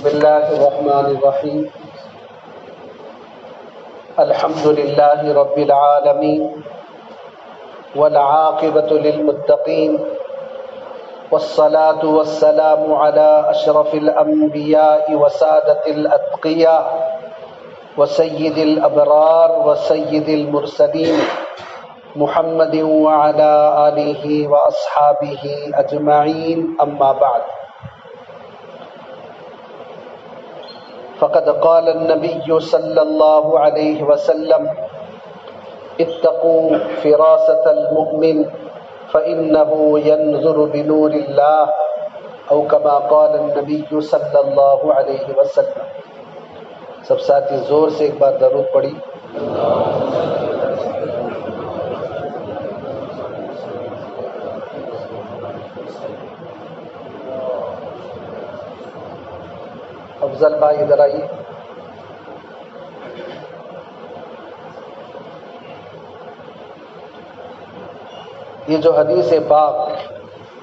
بسم اللہ الرحمن الرحیم الحمد للہ رب العالمین والعاقبۃ للمتقین والصلاة والسلام علی اشرف الانبیاء وسادۃ الاتقیاء وسید الابرار وسید المرسلین محمد وعلی آلہ واصحابہ اجمعین، اما بعد، فقد قال النبي صلى الله عليه وسلم اتقوا فراسة المؤمن فإنه ينظر بنور الله، او كما قال النبي صلى الله عليه وسلم۔ سب ساتھی زور سے ایک بار درود پڑھی۔ افضل بھائی ادھر آئیے۔ یہ جو حدیث پاک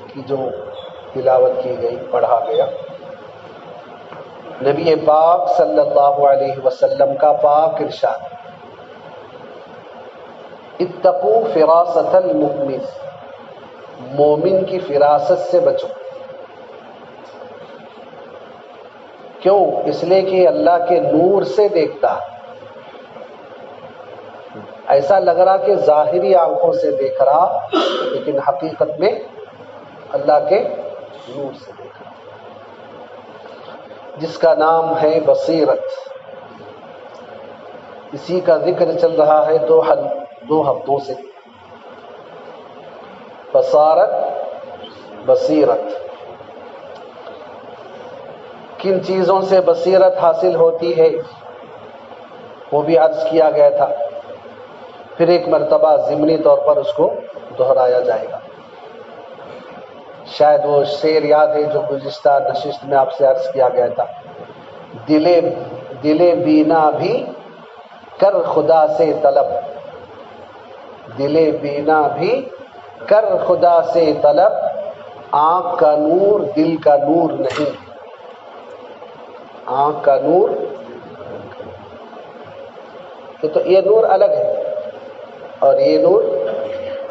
کی جو تلاوت کی گئی، پڑھا گیا، نبی پاک صلی اللہ علیہ وسلم کا پاک ارشاد، اتقوا فراست المؤمن، مومن کی فراست سے بچو۔ کیوں؟ اس لیے کہ اللہ کے نور سے دیکھتا، ایسا لگ رہا کہ ظاہری آنکھوں سے دیکھ رہا، لیکن حقیقت میں اللہ کے نور سے دیکھ رہا، جس کا نام ہے بصیرت۔ اسی کا ذکر چل رہا ہے دو ہفتوں سے، بصارت، بصیرت۔ کن چیزوں سے بصیرت حاصل ہوتی ہے وہ بھی عرض کیا گیا تھا، پھر ایک مرتبہ ضمنی طور پر اس کو دہرایا جائے گا۔ شاید وہ شعر یاد ہے جو گزشتہ نشست میں آپ سے عرض کیا گیا تھا، دل بینا بھی کر خدا سے طلب، دل بینا بھی کر خدا سے طلب، آنکھ کا نور دل کا نور نہیں، آنکھ کا نور تو یہ نور الگ ہے اور یہ نور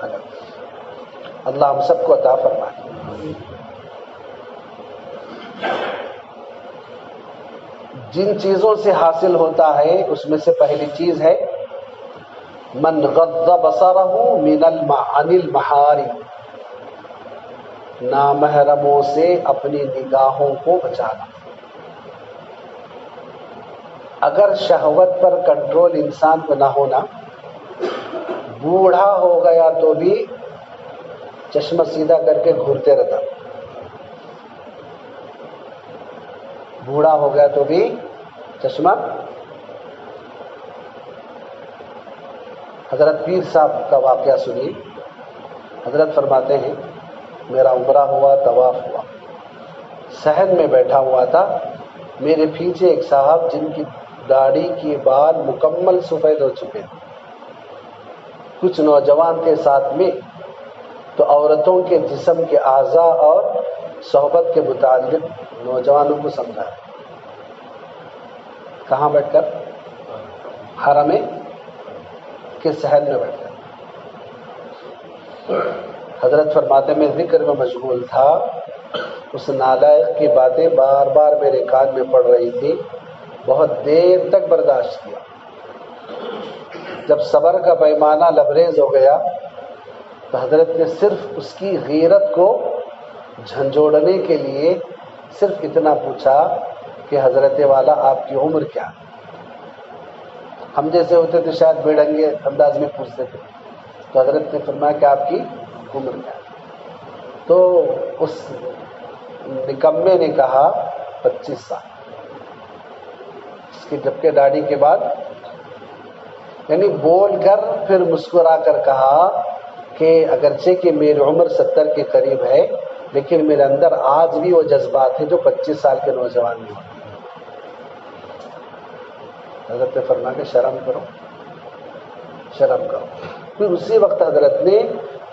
الگ۔ اللہ ہم سب کو عطا فرمائے۔ جن چیزوں سے حاصل ہوتا ہے اس میں سے پہلی چیز ہے من غض بصرہ عن المحارم، نامحرموں سے اپنی نگاہوں کو بچانا۔ اگر شہوت پر کنٹرول انسان کو نہ ہونا، بوڑھا ہو گیا تو بھی چشمہ سیدھا کر کے گھورتے رہتا، بوڑھا ہو گیا تو بھی چشمہ۔ حضرت پیر صاحب کا واقعہ سنیے۔ حضرت فرماتے ہیں میرا عمرہ ہوا، طواف ہوا، صحن میں بیٹھا ہوا تھا، میرے پیچھے ایک صاحب جن کی داڑھی کے بال مکمل سفید ہو چکے تھے، کچھ نوجوان تھے ساتھ میں، تو عورتوں کے جسم کے اعضاء اور صحبت کے متعلق نوجوانوں کو سمجھا۔ کہاں بیٹھ کر؟ حرم کے صحن میں بیٹھ کر۔ حضرت فرماتے میں ذکر میں مشغول تھا، اس نالائق کی باتیں بار بار میرے کان میں پڑ رہی تھی، بہت دیر تک برداشت کیا۔ جب صبر کا پیمانہ لبریز ہو گیا تو حضرت نے صرف اس کی غیرت کو جھنجھوڑنے کے لیے صرف اتنا پوچھا کہ حضرت والا آپ کی عمر کیا؟ ہم جیسے ہوتے تو شاید بےڈنگے انداز میں پوچھتے تھے، تو حضرت نے فرمایا کہ آپ کی عمر کیا؟ تو اس نکمے نے کہا 25 سال، جبکہ داڑھی کے بعد، یعنی بول کر پھر مسکرا کر کہا کہ اگرچہ کہ میری عمر 70 کے قریب ہے، لیکن میرے اندر آج بھی وہ جذبات ہیں جو 25 سال کے نوجوان میں ہوتے ہیں۔ حضرت نے فرمایا کہ شرم کرو، شرم کرو۔ پھر اسی وقت حضرت نے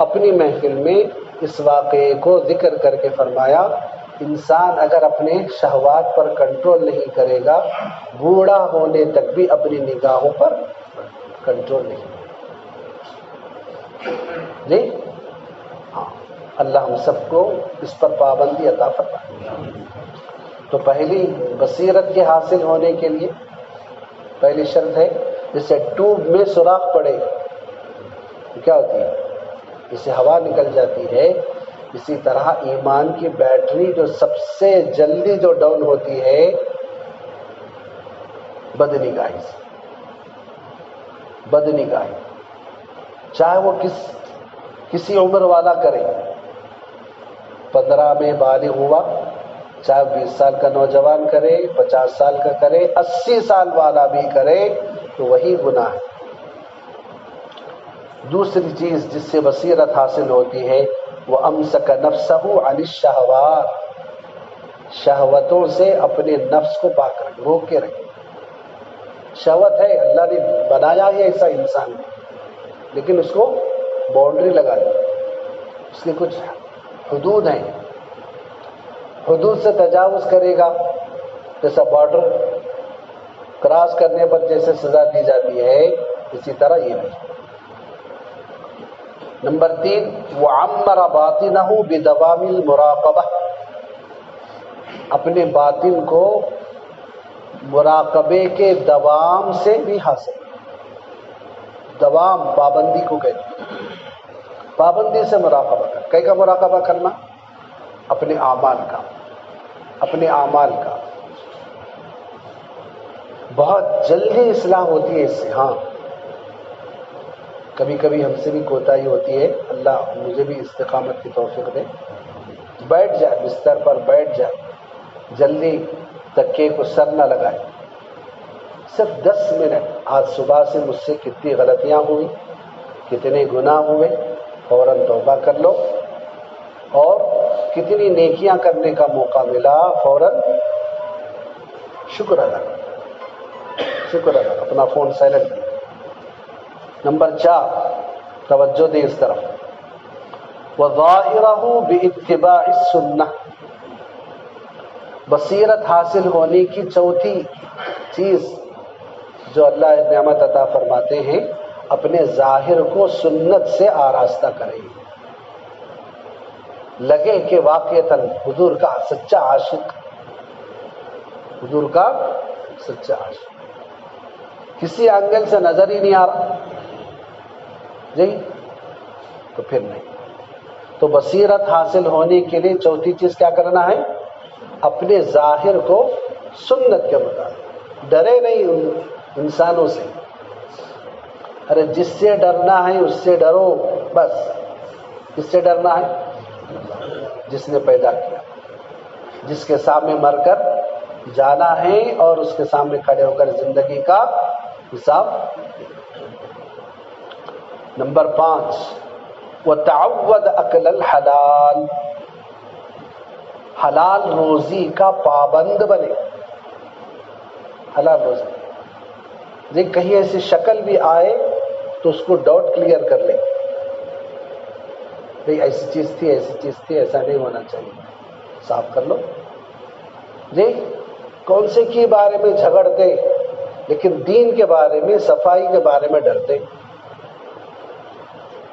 اپنی محفل میں اس واقعے کو ذکر کر کے فرمایا انسان اگر اپنے شہوات پر کنٹرول نہیں کرے گا بوڑھا ہونے تک بھی اپنی نگاہوں پر کنٹرول نہیں. جی ہاں، اللہ ہم سب کو اس پر پابندی عطا فرمائے. تو پہلی بصیرت کے حاصل ہونے کے لیے پہلی شرط ہے، جیسے ٹیوب میں سوراخ پڑے تو کیا ہوتی ہے، جسے ہوا نکل جاتی ہے، اسی طرح ایمان کی بیٹری جو سب سے جلدی جو ڈاؤن ہوتی ہے بدنگاہی سے. بدنگاہی چاہے وہ کسی عمر والا کرے، 15 میں بالغ ہوا، چاہے 20 سال کا نوجوان کرے، 50 سال کا کرے، 80 سال والا بھی کرے تو وہی گناہ ہے. دوسری چیز جس سے بصیرت حاصل ہوتی ہے وہ امسک نفسہ عن الشہوات، شہوتوں سے اپنے نفس کو پاک رکھے، روک کے رکھے. شہوت ہے، اللہ نے بنایا ہی ایسا انسان لیکن اس کو باؤنڈری لگا دی، اس کے کچھ حدود ہیں. حدود سے تجاوز کرے گا، جیسا بارڈر کراس کرنے پر جیسے سزا دی جاتی ہے اسی طرح یہ بھی. نمبر 3 وعمر باطنہ بدوام المراقبہ، اپنے باطن کو مراقبے کے دوام سے بھی حاصل. دوام پابندی کو کہتے ہیں، پابندی سے مراقبہ کر. کئی کا مراقبہ کرنا؟ اپنے اعمال کا. اپنے اعمال کا بہت جلدی اصلاح ہوتی ہے اس سے. ہاں کبھی کبھی ہم سے بھی کوتاہی ہوتی ہے، اللہ مجھے بھی استقامت کی توفیق دے. بیٹھ جائے، بستر پر بیٹھ جائے، جلدی تکیے کو سر نہ لگائے، صرف 10 منٹ. آج صبح سے مجھ سے کتنی غلطیاں ہوئی، کتنے گناہ ہوئے، فوراً توبہ کر لو. اور کتنی نیکیاں کرنے کا موقع ملا، فوراً شکر ادا کرو، شکر ادا کرو، اپنا فون سائلنٹ کرو. نمبر 4 توجہ دے اس طرف، وظاہرہ باتباع السنہ، بصیرت حاصل ہونے کی چوتھی چیز جو اللہ نعمت عطا فرماتے ہیں، اپنے ظاہر کو سنت سے آراستہ کریں. لگے کہ واقعتاً حضور کا سچا عاشق، حضور کا سچا عاشق، کسی اینگل سے نظر ہی نہیں آ رہا جی تو پھر نہیں. تو بصیرت حاصل ہونے کے لیے چوتھی چیز کیا کرنا ہے؟ اپنے ظاہر کو سنت کے مطابق. ڈرے نہیں ان انسانوں سے، ارے جس سے ڈرنا ہے اس سے ڈرو بس. کس سے ڈرنا ہے؟ جس نے پیدا کیا، جس کے سامنے مر کر جانا ہے اور اس کے سامنے کھڑے ہو کر زندگی کا حساب. نمبر 5 وتعود اکل الحلال، حلال روزی کا پابند بنے. حلال روزی جی کہیں ایسی شکل بھی آئے تو اس کو ڈاؤٹ کلیئر کر لے، بھئی ایسی چیز تھی، ایسی چیز تھی، ایسا نہیں ہونا چاہیے، صاف کر لو. جی کون سے کی بارے میں جھگڑتے لیکن دین کے بارے میں، صفائی کے بارے میں ڈرتے.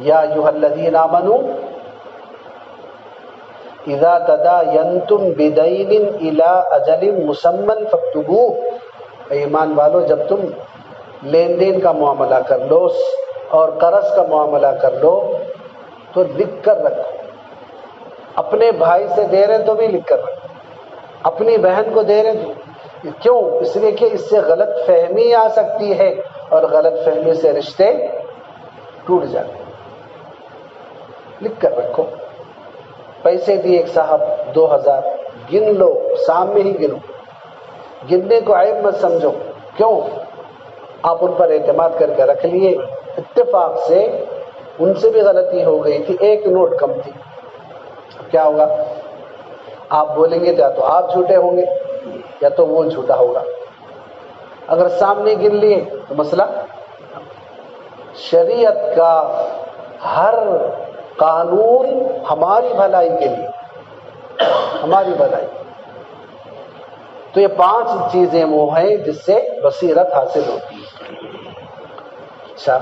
یا ایھا الذین آمنوا اذا تداینتم بدین الی اجل مسمی فاکتبوہ، ایمان والو جب تم لین دین کا معاملہ کر لو اور قرض کا معاملہ کر لو تو لکھ کر رکھو. اپنے بھائی سے دے رہے تو بھی لکھ کر رکھو، اپنی بہن کو دے رہے تو کیوں؟ اس لیے کہ اس سے غلط فہمی آ سکتی ہے اور غلط فہمی سے رشتے ٹوٹ جاتے ہیں. لکھ کر رکھو. پیسے دیے ایک صاحب 2000، گن لو، سامنے ہی گنو. گننے کو عیب مت سمجھو. کیوں؟ آپ ان پر اعتماد کر کے رکھ لیے، اتفاق سے ان سے بھی غلطی ہو گئی تھی، ایک نوٹ کم تھی. کیا ہوگا؟ آپ بولیں گے یا تو آپ جھوٹے ہوں گے یا تو وہ جھوٹا ہوگا. اگر سامنے گن لیے تو مسئلہ. شریعت کا ہر قانون ہماری بھلائی کے لیے، ہماری بھلائی. تو یہ 5 چیزیں وہ ہیں جس سے بصیرت حاصل ہوتی ہے. اچھا،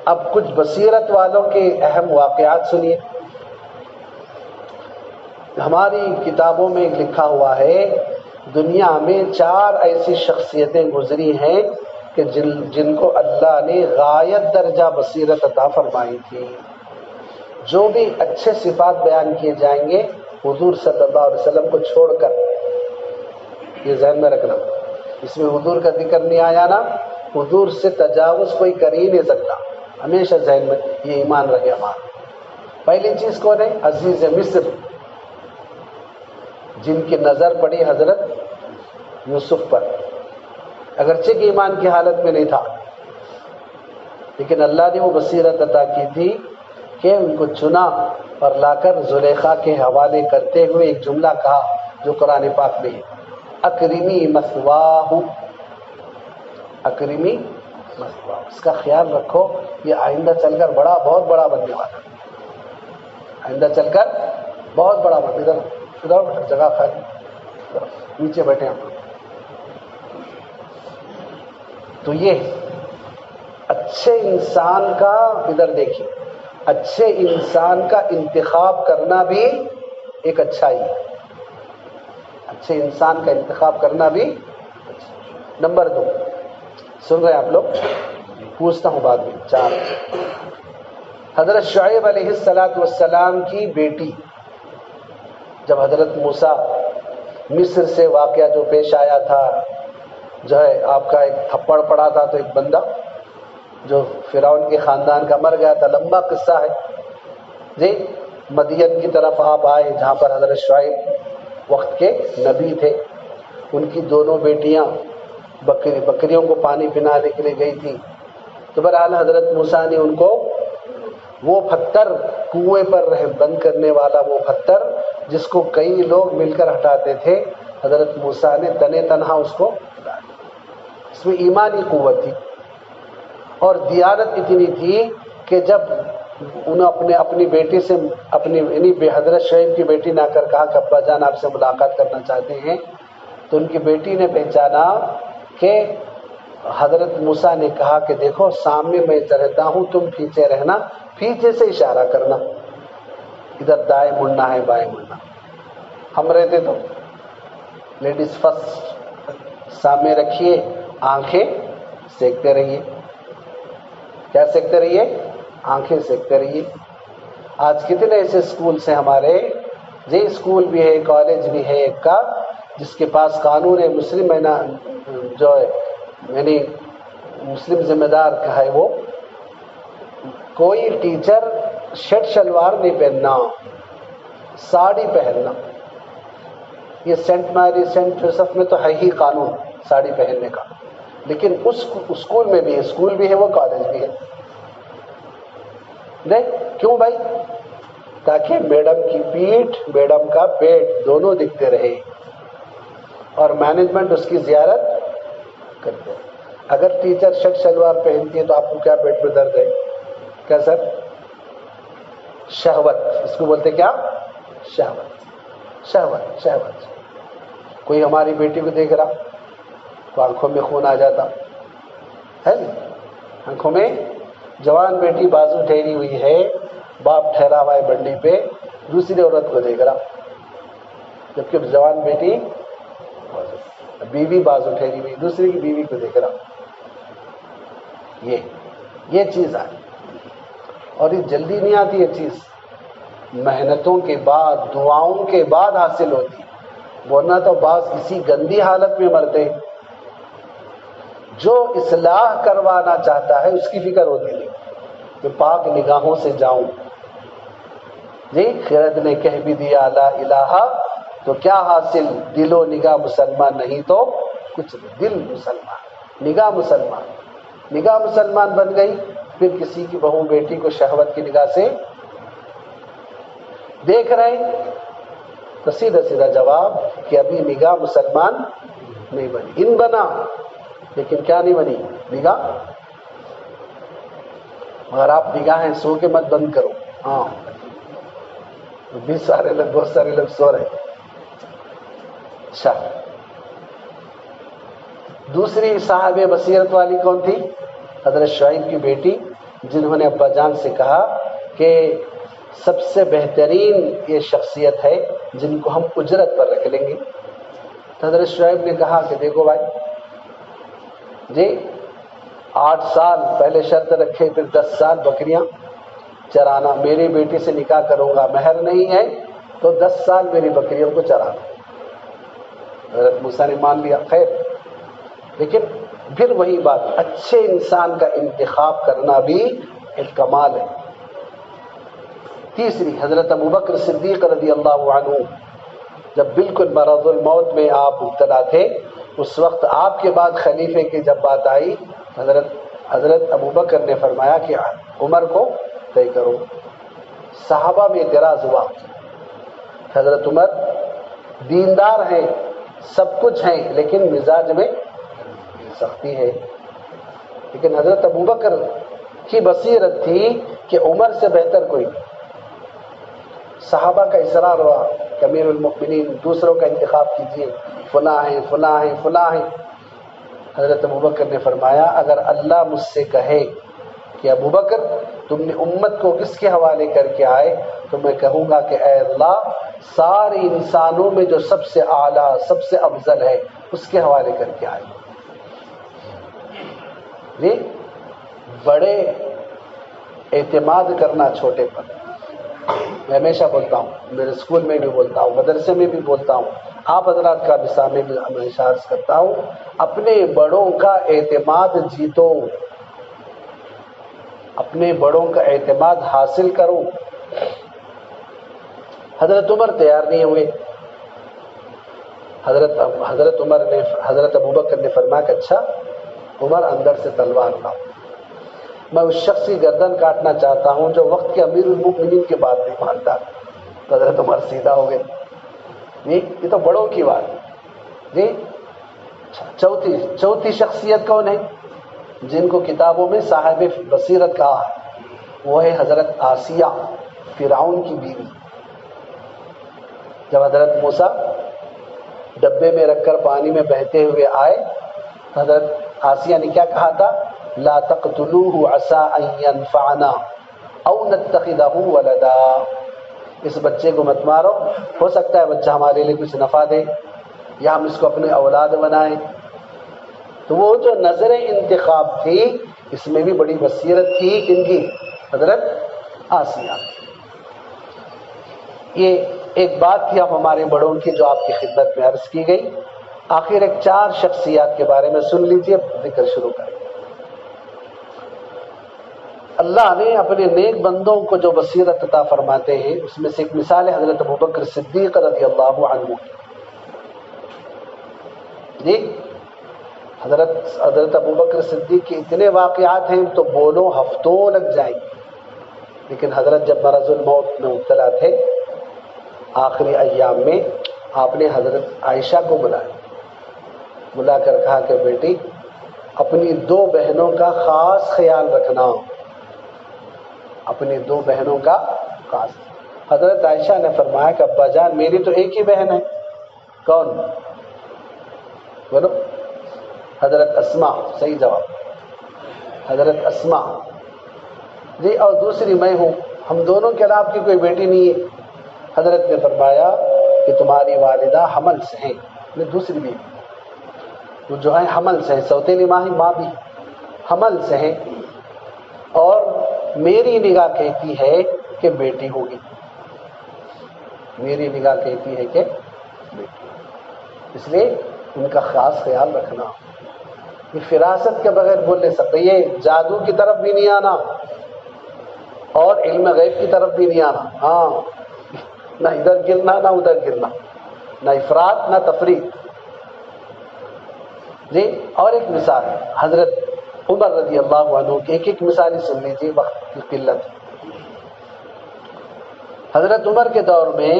اب کچھ بصیرت والوں کے اہم واقعات سنیے. ہماری کتابوں میں لکھا ہوا ہے دنیا میں 4 ایسی شخصیتیں گزری ہیں کہ جن کو اللہ نے غایت درجہ بصیرت عطا فرمائی تھی. جو بھی اچھے صفات بیان کیے جائیں گے حضور صلی اللہ علیہ وسلم کو چھوڑ کر، یہ ذہن میں رکھنا. اس میں حضور کا ذکر نہیں آیا نا، حضور سے تجاوز کوئی کر ہی نہیں سکتا. ہمیشہ ذہن میں یہ ایمان رہے ہمارا. پہلی چیز کون ہے؟ عزیز مصر، جن کی نظر پڑی حضرت یوسف پر، اگرچہ کہ ایمان کی حالت میں نہیں تھا، لیکن اللہ نے وہ بصیرت عطا کی تھی کہ ان کو چنا اور لا کر زلیخا کے حوالے کرتے ہوئے ایک جملہ کہا جو قرآن پاک میں ہے، اکرمی مثواہ، اکرمی مثواہ. اس کا خیال رکھو، یہ آئندہ چل کر بہت بڑا بننے والا ہے. آئندہ چل کر بہت بڑا بننے. ادھر جگہ خالی، نیچے بیٹھے ہم. تو یہ اچھے انسان کا، ادھر دیکھیے، اچھے انسان کا انتخاب کرنا بھی ایک اچھائی ہے. اچھے انسان کا انتخاب کرنا بھی. نمبر 2، سن رہے ہیں آپ لوگ؟ پوچھتا ہوں بعد میں. 4، حضرت شعیب علیہ السلام کی بیٹی، جب حضرت موسیٰ مصر سے واقعہ جو پیش آیا تھا، جو ہے آپ کا ایک تھپڑ پڑا تھا، تو ایک بندہ جو فرعون کے خاندان کا مر گیا تھا، لمبا قصہ ہے جی. مدین کی طرف آپ آئے جہاں پر حضرت شعیب وقت کے نبی تھے. ان کی دونوں بیٹیاں بکریوں کو پانی پلانے کے لیے گئی تھی. تو بہرحال حضرت موسیٰ نے ان کو وہ پتھر، کنویں پر بند کرنے والا وہ پتھر جس کو کئی لوگ مل کر ہٹاتے تھے، حضرت موسیٰ نے تنے تنہا اس کو ہٹا دیا. اس میں ایمانی قوت تھی اور دیانت اتنی تھی کہ جب انہوں اپنی بیٹی سے، اپنی حضرت شعیب کی بیٹی نے آ کر کہا کہ ابا جان آپ سے ملاقات کرنا چاہتے ہیں، تو ان کی بیٹی نے پہچانا کہ حضرت موسیٰ نے کہا کہ دیکھو سامنے میں رہتا ہوں، تم پیچھے رہنا، پیچھے سے اشارہ کرنا، ادھر دائیں مڑنا ہے بائیں مڑنا. ہم رہتے تو لیڈیز فرسٹ، سامنے رکھیے، آنکھیں سیکتے رہیے. کیا سیکتے رہیے؟ آنکھیں سیکتے رہیے. آج کتنے ایسے اسکولس ہیں ہمارے، یہ اسکول بھی ہے، کالج بھی ہے ایک کا، جس کے پاس قانون مسلم ہے نا، جو ہے یعنی مسلم ذمہ دار کا ہے، وہ کوئی ٹیچر شرٹ شلوار نہیں پہننا، ساڑی پہننا. یہ سینٹ میری سینٹ جوسف میں تو ہے ہی قانون ساڑی پہننے کا، لیکن اس اسکول میں بھی ہے، اسکول بھی ہے وہ، کالج بھی ہے. نہیں کیوں بھائی؟ تاکہ میڈم کی پیٹھ، میڈم کا پیٹ دونوں دکھتے رہے اور مینجمنٹ اس کی زیارت کرتے. اگر ٹیچر شرٹ شلوار پہنتی ہے تو آپ کو کیا پیٹ میں درد ہے؟ کیا سر؟ شہوت، اس کو بولتے کیا؟ شہوت. شہوت شہوت. کوئی ہماری بیٹی کو دیکھ رہا تو آنکھوں میں خون آ جاتا ہے نا، آنکھوں میں. جوان بیٹی بازو ٹھہری ہوئی ہے، باپ ٹھہرا ہوا ہے بنڈی پہ، دوسری عورت کو دیکھ رہا، جبکہ جوان بیٹی، بیوی بازو ٹھہری ہوئی دوسری کی بیوی کو دیکھ رہا. یہ چیز آئی، اور یہ جلدی نہیں آتی. یہ چیز محنتوں کے بعد، دعاؤں کے بعد حاصل ہوتی، ورنہ تو بعض کسی گندی حالت میں مرتے. جو اصلاح کروانا چاہتا ہے اس کی فکر ہوتی نہیں کہ پاک نگاہوں سے جاؤں. جی خرد نے کہہ بھی دیا لا الہ تو کیا حاصل، دل و نگاہ مسلمان نہیں تو کچھ نہیں. دل مسلمان، نگاہ مسلمان. نگاہ مسلمان بن گئی، پھر کسی کی بہو بیٹی کو شہوت کی نگاہ سے دیکھ رہے ہیں تو سیدھا سیدھا جواب کہ ابھی نگاہ مسلمان نہیں بنی. ان بنا لیکن کیا نہیں بنی؟ نگاہ. مگر آپ نگاہیں سو کے مت بند کرو. ہاں بہت سارے لوگ سو رہے. اچھا، دوسری صاحب بصیرت والی کون تھی؟ حضرت شعیب کی بیٹی، جنہوں نے ابا جان سے کہا کہ سب سے بہترین یہ شخصیت ہے جن کو ہم اجرت پر رکھ لیں گے۔ تو حضرت شعیب نے کہا کہ دیکھو بھائی جی، 8 سال پہلے شرط رکھے، پھر 10 سال بکریاں چرانا، میری بیٹی سے نکاح کروں گا، مہر نہیں ہے تو 10 سال میری بکریوں کو چرانا۔ حضرت موسیٰ نے مان لیا، خیر، لیکن پھر وہی بات، اچھے انسان کا انتخاب کرنا بھی ایک کمال ہے۔ تیسری، حضرت ابوبکر صدیق رضی اللہ عنہ جب بالکل مرض الموت میں آپ مبتلا تھے، اس وقت آپ کے بعد خلیفے کی جب بات آئی، حضرت ابوبکر نے فرمایا کہ عمر کو طے کرو۔ صحابہ میں اعتراض ہوا، حضرت عمر دیندار ہیں، سب کچھ ہیں، لیکن مزاج میں سختی ہے۔ لیکن حضرت ابوبکر کی بصیرت تھی کہ عمر سے بہتر کوئی نہیں۔ صحابہ کا اصرار ہوا کہ امیر المؤمنین دوسروں کا انتخاب کیجیے، فلاں ہیں فلاں ہیں فلاں ہیں۔ حضرت ابوبکر نے فرمایا اگر اللہ مجھ سے کہے کہ ابوبکر تم نے امت کو کس کے حوالے کر کے آئے، تو میں کہوں گا کہ اے اللہ سارے انسانوں میں جو سب سے اعلیٰ سب سے افضل ہے اس کے حوالے کر کے آئے۔ جی، بڑے اعتماد کرنا چھوٹے پر، میں ہمیشہ بولتا ہوں، میرے اسکول میں بھی بولتا ہوں، مدرسے میں بھی بولتا ہوں، آپ حضرات کا بھی سامنے بھی ہمیشہ عرض کرتا ہوں، اپنے بڑوں کا اعتماد جیتو، اپنے بڑوں کا اعتماد حاصل کرو۔ حضرت عمر تیار نہیں ہوئے۔ حضرت ابوبکر نے فرمایا کہ اچھا عمر اندر سے تلوار لاؤ، میں اس شخص کی گردن کاٹنا چاہتا ہوں جو وقت کے امیر المؤمنین کی بات نہیں مانتا۔ تو حضرت عمر سیدھا ہو گئے، یہ تو بڑوں کی بات جی۔ چوتھی شخصیت کون ہے جن کو کتابوں میں صاحب بصیرت کہا ہے؟ وہ ہے حضرت آسیہ، فرعون کی بیوی۔ جب حضرت موسیٰ ڈبے میں رکھ کر پانی میں بہتے ہوئے آئے، حضرت آسیہ نے کیا کہا تھا؟ لا تقتلوه عسى ان ينفعنا او نتخذه ولدا، اس بچے کو مت مارو، ہو سکتا ہے بچہ ہمارے لیے کچھ نفع دے یا ہم اس کو اپنے اولاد بنائیں۔ تو وہ جو نظر انتخاب تھی اس میں بھی بڑی بصیرت تھی کن کی؟ حضرت آسیہ۔ یہ ایک بات تھی اب ہمارے بڑوں کی جو آپ کی خدمت میں عرض کی گئی۔ آخر ایک 4 شخصیات کے بارے میں سن لیجئے، ذکر شروع کریں۔ اللہ نے اپنے نیک بندوں کو جو بصیرت عطا فرماتے ہیں اس میں سے ایک مثال ہے حضرت ابوبکر صدیق رضی اللہ عنہ۔ جی، حضرت ابوبکر صدیق کے اتنے واقعات ہیں تو بولو ہفتوں لگ جائیں گے، لیکن حضرت جب مرض الموت میں مبتلا تھے آخری ایام میں، آپ نے حضرت عائشہ کو بلا کر کہا کہ بیٹی اپنی 2 بہنوں کا خاص خیال رکھنا، اپنی 2 بہنوں کا خاص۔ حضرت عائشہ نے فرمایا کہ ابا جان میری تو ایک ہی بہن ہے۔ کون؟ بولو۔ حضرت اسماء، صحیح جواب، حضرت اسماء جی، اور دوسری میں ہوں، ہم دونوں کے علاوہ کی کوئی بیٹی نہیں ہے۔ حضرت نے فرمایا کہ تمہاری والدہ حمل سے ہیں، دوسری بھی وہ جو ہے حمل سے ہیں، سوتیلی ماں بھی حمل سے ہیں، اور میری نگاہ کہتی ہے کہ بیٹی ہوگی، میری نگاہ کہتی ہے کہ بیٹی، اس لیے ان کا خاص خیال رکھنا۔ یہ فراست کے بغیر بول نہیں سکتے، یہ جادو کی طرف بھی نہیں آنا اور علم غیب کی طرف بھی نہیں آنا، ہاں، نہ ادھر گرنا نہ ادھر گرنا، نہ افراط نہ تفریط جی۔ اور ایک مثال حضرت عمر رضی اللہ عنہ کی، ایک مثال ہی سن لیجیے، وقت کی قلت۔ حضرت عمر کے دور میں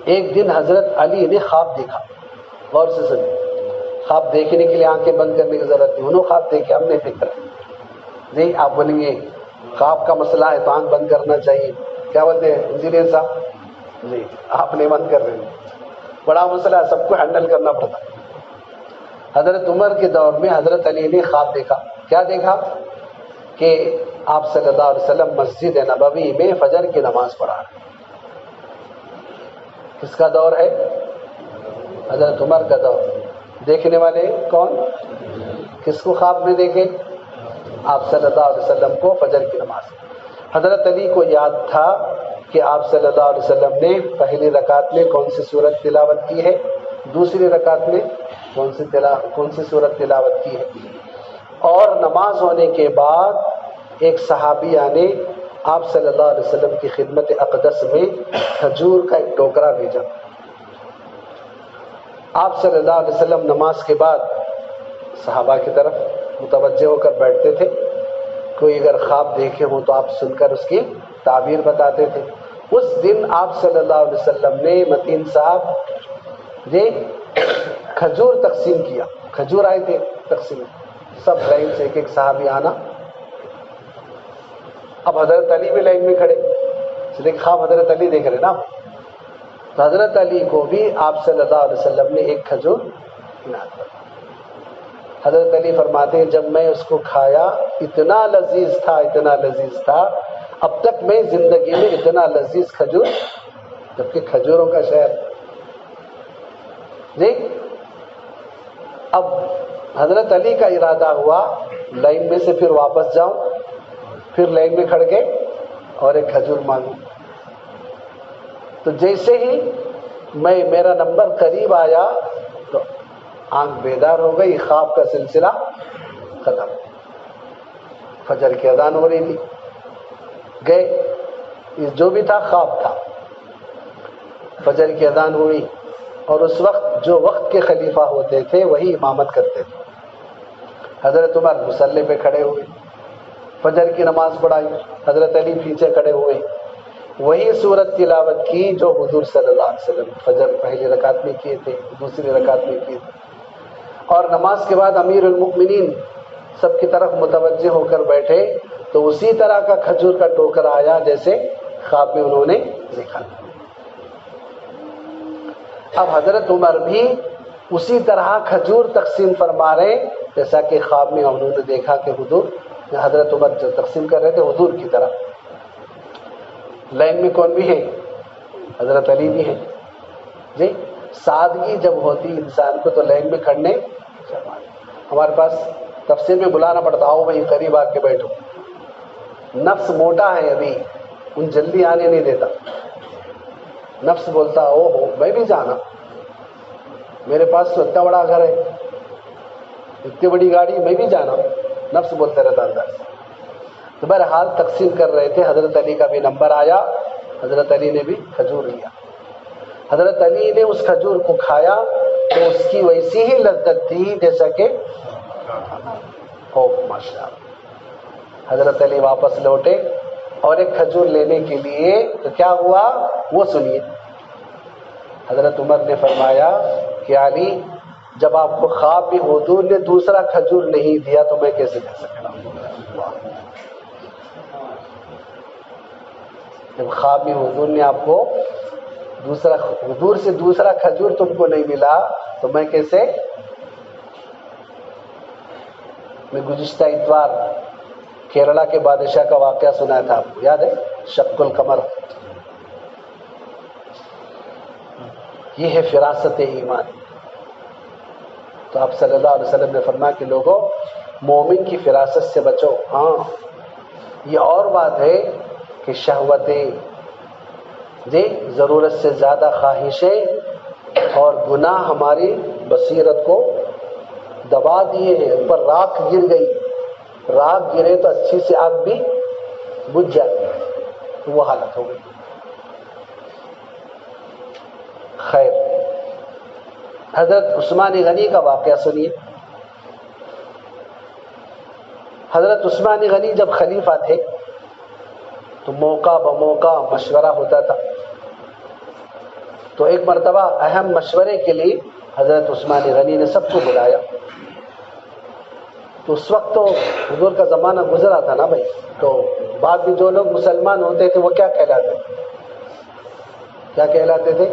ایک دن حضرت علی نے خواب دیکھا، غور سے سنیں، خواب دیکھنے کے لیے آنکھیں بند کرنے کی ضرورت نہیں، انہوں خواب دیکھے، ہم نے فکر نہیں۔ آپ بولیں گے خواب کا مسئلہ ہے تو آنکھ بند کرنا چاہیے، کیا بولتے ہیں انجینئر صاحب؟ جی، آپ نہیں بند کر رہے ہیں بڑا مسئلہ ہے، سب کو ہینڈل کرنا پڑتا. حضرت عمر کے دور میں حضرت علی نے خواب دیکھا. کیا دیکھا؟ کہ آپ صلی اللہ علیہ وسلم مسجد نبوی میں فجر کی نماز پڑھا. کس کا دور ہے؟ حضرت عمر کا دور. دیکھنے والے کون؟ کس کو خواب میں دیکھے؟ آپ صلی اللہ علیہ وسلم کو فجر کی نماز. حضرت علی کو یاد تھا کہ آپ صلی اللہ علیہ وسلم نے پہلی رکعت میں کون سی سورت تلاوت کی ہے، دوسری رکعت میں کون سی سورت تلاوت کی ہے. اور نماز ہونے کے بعد ایک صحابیہ نے آپ صلی اللہ علیہ وسلم کی خدمت اقدس میں کھجور کا ایک ٹوکرا بھیجا. آپ صلی اللہ علیہ وسلم نماز کے بعد صحابہ کی طرف متوجہ ہو کر بیٹھتے تھے. کوئی اگر خواب دیکھے ہوں تو آپ سن کر اس کی تعبیر بتاتے تھے. اس دن آپ صلی اللہ علیہ وسلم نے متین صاحب کھجور تقسیم کیا. کھجور آئے تھے تقسیم، سب لائن سے ایک ایک صحابی آنا. اب حضرت علی بھی لائن میں کھڑے، دیکھ خواب حضرت علی دیکھ رہے نا. تو حضرت علی کو بھی آپ صلی اللہ علیہ وسلم نے ایک کھجور عنایت کر. حضرت علی فرماتے ہیں جب میں اس کو کھایا اتنا لذیذ تھا، اتنا لذیذ تھا، اب تک میں زندگی میں اتنا لذیذ کھجور، جبکہ کھجوروں کا شہر. اب حضرت علی کا ارادہ ہوا لائن میں سے پھر واپس جاؤں، پھر لائن میں کھڑ کے اور ایک کھجور مانگوں. تو جیسے ہی میرا نمبر قریب آیا تو آنکھ بیدار ہو گئی، خواب کا سلسلہ ختم. فجر کی اذان ہو رہی تھی، گئے، جو بھی تھا خواب تھا. فجر کی اذان ہوئی اور اس وقت جو وقت کے خلیفہ ہوتے تھے وہی امامت کرتے تھے. حضرت عمر مصلی پہ کھڑے ہوئے، فجر کی نماز پڑھائی. حضرت علی پیچھے کھڑے ہوئے، وہی سورت تلاوت کی جو حضور صلی اللہ علیہ وسلم فجر پہلی رکعت میں کیے تھے، دوسری رکعت میں کیے تھے. اور نماز کے بعد امیر المؤمنین سب کی طرف متوجہ ہو کر بیٹھے تو اسی طرح کا کھجور کا ٹوکرا آیا جیسے خواب میں انہوں نے دیکھا. اب حضرت عمر بھی اسی طرح کھجور تقسیم فرما رہے جیسا کہ خواب میں انہوں نے دیکھا کہ حضور، حضرت عمر جو تقسیم کر رہے تھے حضور کی طرح. لائن میں کون بھی ہے؟ حضرت علی بھی ہے. جی سادگی جب ہوتی انسان کو تو لائن میں کھڑنے. ہمارے پاس تفسیر میں بلانا پڑتا، آؤ بھائی قریب آ کے بیٹھو. نفس موٹا ہے ابھی، ان جلدی آنے نہیں دیتا. نفس بولتا او ہو میں بھی جانا، میرے پاس تو اتنا بڑا گھر ہے، اتنی بڑی گاڑی، میں بھی جانا. نفس بولتا رہتا اندر سے. تو بہرحال تقسیم کر رہے تھے. حضرت علی کا بھی نمبر آیا، حضرت علی نے بھی کھجور لیا. حضرت علی نے اس کھجور کو کھایا تو اس کی ویسی ہی لذت تھی جیسا کہ ماشاء اللہ. حضرت علی واپس لوٹے اور ایک کھجور لینے کے لیے، تو کیا ہوا وہ سنیے. حضرت عمر نے فرمایا کہ علی جب آپ کو خواب میں حضور نے دوسرا کھجور نہیں دیا تو میں کیسے دے سکتا ہوں؟ جب خواب میں حضور نے آپ کو حضور سے دوسرا کھجور تم کو نہیں ملا تو میں کیسے. میں گزشتہ اتوار کیرلا کے بادشاہ کا واقعہ سنایا تھا، آپ کو یاد ہے؟ شق القمر. یہ ہے فراست ایمان. تو آپ صلی اللہ علیہ وسلم نے فرمایا کہ لوگوں مومن کی فراست سے بچو. ہاں یہ اور بات ہے کہ شہوتیں، ضرورت سے زیادہ خواہشیں اور گناہ ہماری بصیرت کو دبا دیے ہیں. اوپر راکھ گر گئی، راکھ گرے تو اچھی سے آگ بھی بجھ جاتی ہے، تو وہ حالت ہو گئی. خیر، حضرت عثمان غنی کا واقعہ سنیے. حضرت عثمان غنی جب خلیفہ تھے تو موقع بموقع مشورہ ہوتا تھا. تو ایک مرتبہ اہم مشورے کے لیے حضرت عثمان غنی نے سب کو بلایا. تو اس وقت تو حضور کا زمانہ گزرا تھا نا بھائی، تو بعد میں جو لوگ مسلمان ہوتے تھے وہ کیا کہلاتے تھے؟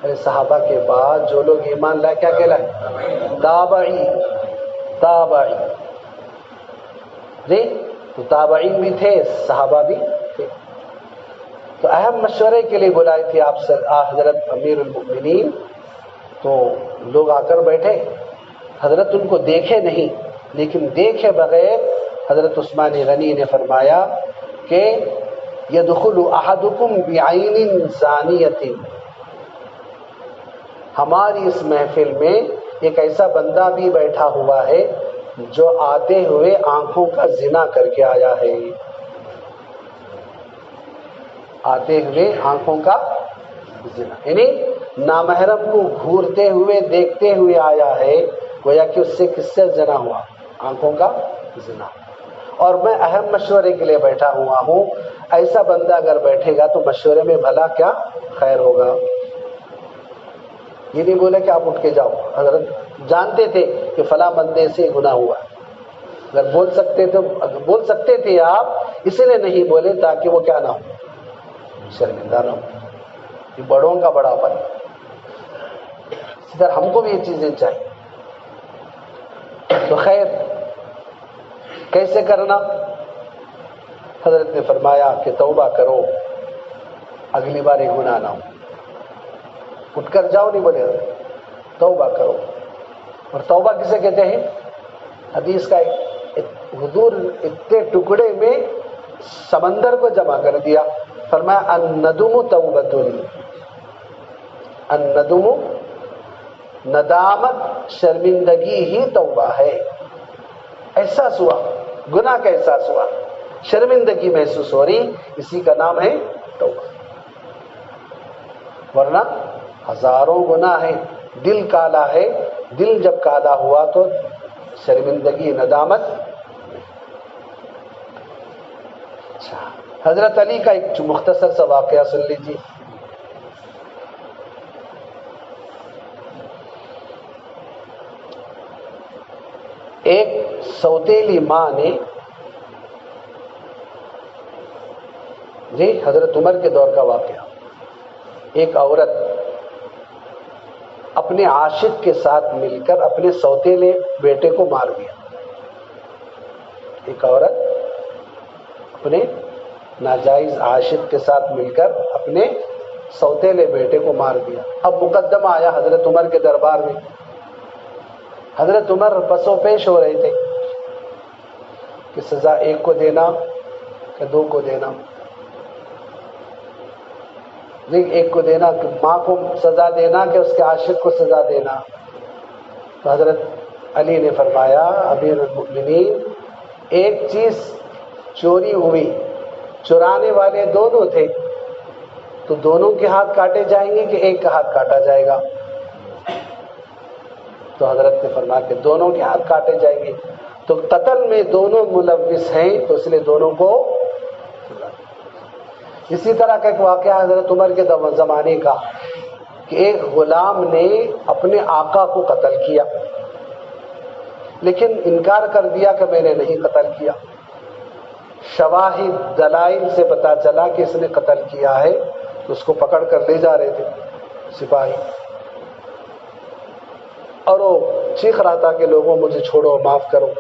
ارے صحابہ کے بعد جو لوگ ایمان لائے کیا کہلائے؟ تابعی. تابعی جی، تو تابعین بھی تھے، صحابہ بھی تھے. تو اہم مشورے کے لیے بلائی تھی آپ حضرت امیر المؤمنین. تو لوگ آ کر بیٹھے، حضرت ان کو دیکھے نہیں، لیکن دیکھے بغیر حضرت عثمان غنی نے فرمایا کہ یدخل احدکم بعین زانیۃ، ہماری اس محفل میں ایک ایسا بندہ بھی بیٹھا ہوا ہے جو آتے ہوئے آنکھوں کا زنا کر کے آیا ہے. آتے ہوئے آنکھوں کا زنا یعنی نامحرم کو گھورتے ہوئے دیکھتے ہوئے آیا ہے، گویا کہ اس سے کس سے زنا ہوا؟ آنکھوں کا زنا. اور میں اہم مشورے کے لیے بیٹھا ہوا ہوں، ایسا بندہ اگر بیٹھے گا تو مشورے میں بھلا کیا خیر ہوگا. یہ نہیں بولے کہ آپ اٹھ کے جاؤ، حضرت جانتے تھے کہ فلاں بندے سے گناہ ہوا. اگر بول سکتے تھے آپ، اسی لیے نہیں بولے تاکہ وہ کیا نہ ہو، شرمندہ نہ ہو. یہ بڑوں کا بڑا پن. اسی طرح ہم کو بھی یہ چیزیں چاہیے. تو خیر کیسے کرنا؟ حضرت نے فرمایا کہ توبہ کرو، اگلی بار یہ گناہ نہ ہو. اٹھ کر جاؤ نہیں بولے، توبہ کرو. اور توبہ کسے کہتے ہیں؟ حدیث کا حضور اتنے ٹکڑے میں سمندر کو جمع کر دیا. فرمایا الندم توبۃ، الندم ندامت شرمندگی ہی توبہ ہے. احساس ہوا، گناہ کا احساس ہوا، شرمندگی محسوس ہو رہی، اسی کا نام ہے توبہ. ورنہ ہزاروں گناہ ہیں، دل کالا ہے، دل جب کالا ہوا تو شرمندگی ندامت. اچھا، حضرت علی کا ایک مختصر سا واقعہ سن لیجیے. ایک سوتیلی ماں نے جی حضرت عمر کے دور کا واقعہ، ایک عورت اپنے عاشق کے ساتھ مل کر اپنے سوتیلے بیٹے کو مار دیا. ایک عورت اپنے ناجائز عاشق کے ساتھ مل کر اپنے سوتیلے بیٹے کو مار دیا. اب مقدمہ آیا حضرت عمر کے دربار میں. حضرت عمر پسو پیش ہو رہے تھے کہ سزا ایک کو دینا کہ دو کو دینا. ایک کو دینا کہ ماں کو سزا دینا کہ اس کے عاشق کو سزا دینا. تو حضرت علی نے فرمایا امیر المؤمنین، ایک چیز چوری ہوئی، چرانے والے دونوں تھے، تو دونوں کے ہاتھ کاٹے جائیں گے کہ ایک کا ہاتھ کاٹا جائے گا؟ تو حضرت نے فرمایا کہ دونوں کے ہاتھ کاٹے جائیں گے. تو قتل میں دونوں ملوث ہیں تو اس لیے دونوں کو. اسی طرح کا ایک واقعہ حضرت عمر کے زمانے کا کہ ایک غلام نے اپنے آقا کو قتل کیا، لیکن انکار کر دیا کہ میں نے نہیں قتل کیا. شواہد دلائل سے پتا چلا کہ اس نے قتل کیا ہے، تو اس کو پکڑ کر لے جا رہے تھے سپاہی، اور وہ چیخ رہا تھا کہ لوگوں مجھے چھوڑو، معاف کرو.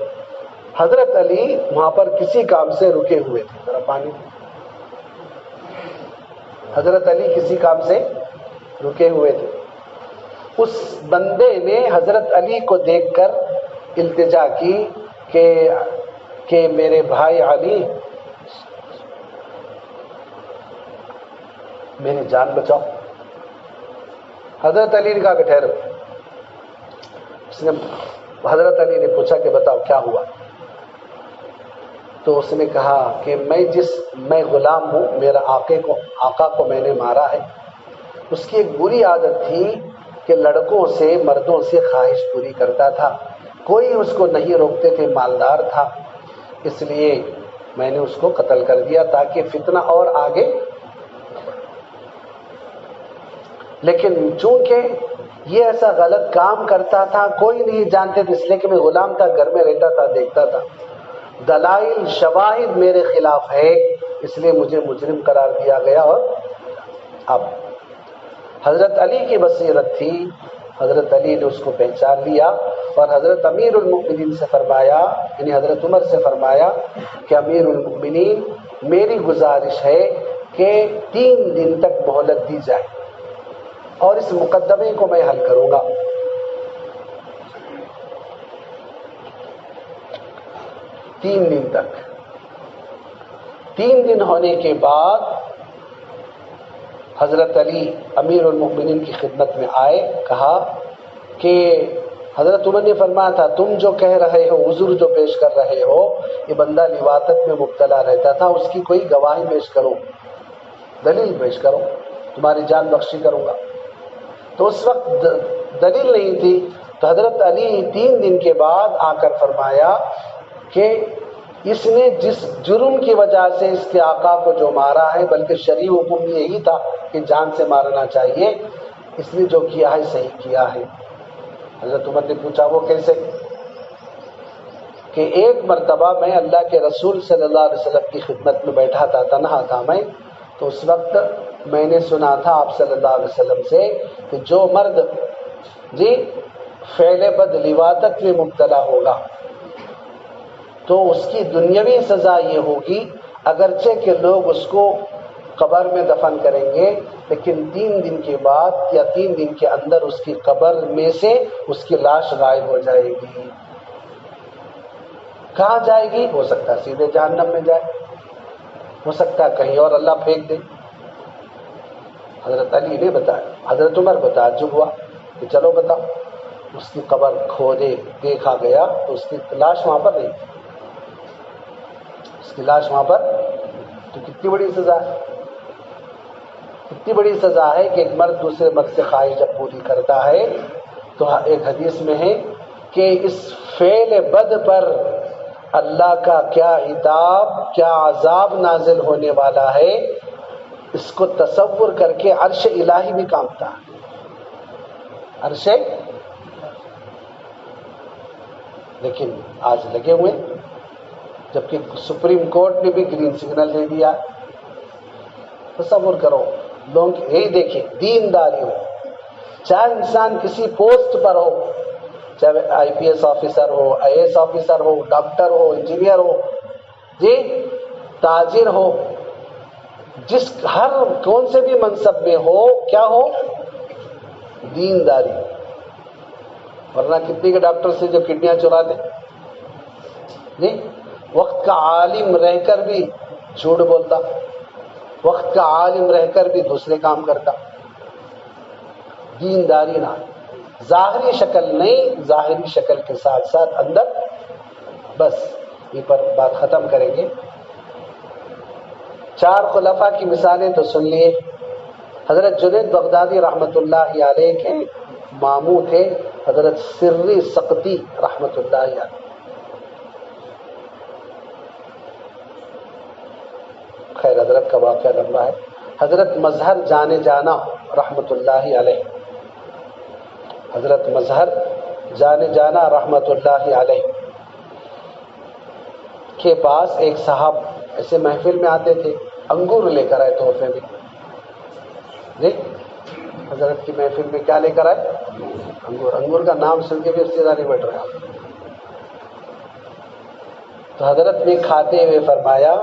حضرت علی وہاں پر کسی کام سے رکے ہوئے تھے. ذرا پانی. حضرت علی کسی کام سے رکے ہوئے تھے. اس بندے نے حضرت علی کو دیکھ کر التجا کی کہ میرے بھائی علی، میری جان بچاؤ. حضرت علی نے کہا کہ ٹھہرو. حضرت علی نے پوچھا کہ بتاؤ کیا ہوا؟ تو اس نے کہا کہ میں غلام ہوں، میرا آقا کو میں نے مارا ہے. اس کی ایک بری عادت تھی کہ لڑکوں سے، مردوں سے خواہش پوری کرتا تھا، کوئی اس کو نہیں روکتے تھے، مالدار تھا، اس لیے میں نے اس کو قتل کر دیا تاکہ فتنہ اور آگے. لیکن چونکہ یہ ایسا غلط کام کرتا تھا، کوئی نہیں جانتے تھے، اس لیے کہ میں غلام تھا، گھر میں رہتا تھا، دیکھتا تھا. دلائل شواہد میرے خلاف ہے، اس لیے مجھے مجرم قرار دیا گیا. اور اب حضرت علی کی بصیرت تھی، حضرت علی نے اس کو پہچان لیا اور حضرت امیر المؤمنین سے فرمایا، یعنی حضرت عمر سے فرمایا کہ امیر المؤمنین میری گزارش ہے کہ 3 دن تک مہلت دی جائے اور اس مقدمے کو میں حل کروں گا۔ 3 دن تک۔ 3 دن ہونے کے بعد حضرت علی امیر المؤمنین کی خدمت میں آئے، کہا کہ حضرت عمر نے فرمایا تھا تم جو کہہ رہے ہو، عذر جو پیش کر رہے ہو، یہ بندہ لواطت میں مبتلا رہتا تھا، اس کی کوئی گواہی پیش کرو، دلیل پیش کرو، تمہاری جان بخشی کروں گا۔ تو اس وقت دلیل نہیں تھی، تو حضرت علی 3 دن کے بعد آ کر فرمایا کہ اس نے جس جرم کی وجہ سے اس کے آقا کو جو مارا ہے، بلکہ شرعی حکم یہی تھا کہ جان سے مارنا چاہیے، اس نے جو کیا ہے صحیح کیا ہے۔ حضرت عمر نے پوچھا وہ کیسے؟ کہ ایک مرتبہ میں اللہ کے رسول صلی اللہ علیہ وسلم کی خدمت میں بیٹھا تھا، تنہا تھا میں، تو اس وقت میں نے سنا تھا آپ صلی اللہ علیہ وسلم سے کہ جو مرد فعل بد لواطت میں مبتلا ہوگا تو اس کی دنیاوی سزا یہ ہوگی، اگرچہ کہ لوگ اس کو قبر میں دفن کریں گے، لیکن 3 دن کے بعد یا 3 دن کے اندر اس کی قبر میں سے اس کی لاش غائب ہو جائے گی۔ کہاں جائے گی؟ ہو سکتا ہے سیدھے جہنم میں جائے، ہو سکتا ہے کہیں اور اللہ پھینک دے۔ حضرت علی نے بتایا، حضرت عمر تعجب ہوا کہ چلو بتاؤ۔ اس کی قبر کھودے، دیکھا گیا تو اس کی لاش وہاں پر نہیں، اس کی لاش وہاں پر، تو کتنی بڑی سزا ہے، کتنی بڑی سزا ہے کہ ایک مرد دوسرے مرد سے خواہش جب پوری کرتا ہے تو ایک حدیث میں ہے کہ اس فعل بد پر اللہ کا کیا عتاب، کیا عذاب نازل ہونے والا ہے، اس کو تصور کر کے عرش الہی بھی کانپتا ہے، عرش۔ لیکن آج لگے ہوئے، جبکہ سپریم کورٹ نے بھی گرین سگنل دے دیا۔ تصور کرو، لوگ یہی دیکھیں، دینداری ہو، چاہے انسان کسی پوسٹ پر ہو، چاہے آئی پی ایس آفیسر ہو، آئی اے ایس آفیسر ہو، ڈاکٹر ہو، انجینئر ہو، تاجر ہو، جس ہر کون سے بھی منصب میں ہو، کیا ہو؟ دینداری۔ ورنہ کتنے کے ڈاکٹر سے جو کڈنیاں چرا دیں، وقت کا عالم رہ کر بھی جھوٹ بولتا، وقت کا عالم رہ کر بھی دوسرے کام کرتا۔ دینداری نہ، ظاہری شکل نہیں، ظاہری شکل کے ساتھ ساتھ اندر، بس یہ پر بات ختم کریں گے۔ 4 خلفاء کی مثالیں تو سن لیے۔ حضرت جنید بغدادی رحمۃ اللہ علیہ کے ماموں تھے حضرت سری سقطی رحمۃ اللہ علیہ۔ خیر حضرت کا واقعہ لمبا ہے۔ حضرت مظہر جانے جانا رحمۃ اللہ علیہ، حضرت مظہر جانے جانا رحمۃ اللہ علیہ کے پاس ایک صاحب ایسے محفل میں آتے تھے، انگور لے کر آئے تحفے میں۔ حضرت کی محفل میں کیا لے کر آئے؟ انگور۔ انگور کا نام سن کے بھی افسردہ نہیں بیٹھ رہا۔ تو حضرت نے کھاتے ہوئے فرمایا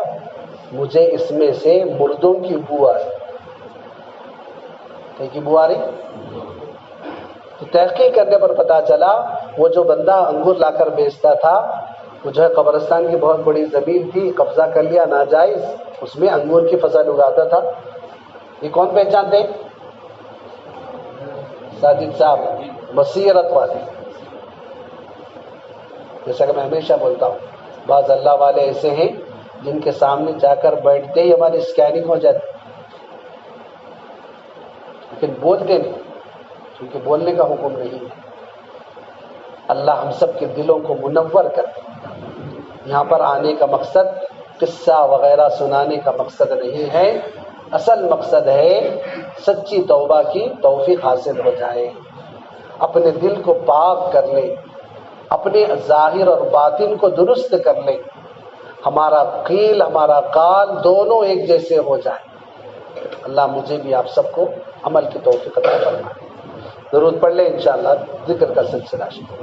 مجھے اس میں سے مردوں کی بو آ رہی۔ کہیں کی بو آ رہی؟ تو تحقیق کرنے پر پتا چلا وہ جو بندہ انگور لا کر بیچتا تھا وہ جو ہے قبرستان کی بہت بڑی زمین تھی، قبضہ کر لیا ناجائز، اس میں انگور کی فصل اگاتا تھا۔ یہ کون پہچانتے ہیں؟ ساجد صاحب، بصیرت والے۔ جیسا کہ میں ہمیشہ بولتا ہوں، بعض اللہ والے ایسے ہیں جن کے سامنے جا کر بیٹھتے ہی ہماری اسکیننگ ہو جاتی، لیکن بولتے نہیں، کیونکہ بولنے کا حکم نہیں ہے۔ اللہ ہم سب کے دلوں کو منور کر۔ یہاں پر آنے کا مقصد قصہ وغیرہ سنانے کا مقصد نہیں ہے، اصل مقصد ہے سچی توبہ کی توفیق حاصل ہو جائے، اپنے دل کو پاک کر لیں، اپنے ظاہر اور باطن کو درست کر لیں، ہمارا قیل ہمارا قال دونوں ایک جیسے ہو جائیں۔ اللہ مجھے بھی آپ سب کو عمل کی توفیق عطا فرمائے۔ درود پڑھ لیں انشاءاللہ، ذکر کا سلسلہ شروع۔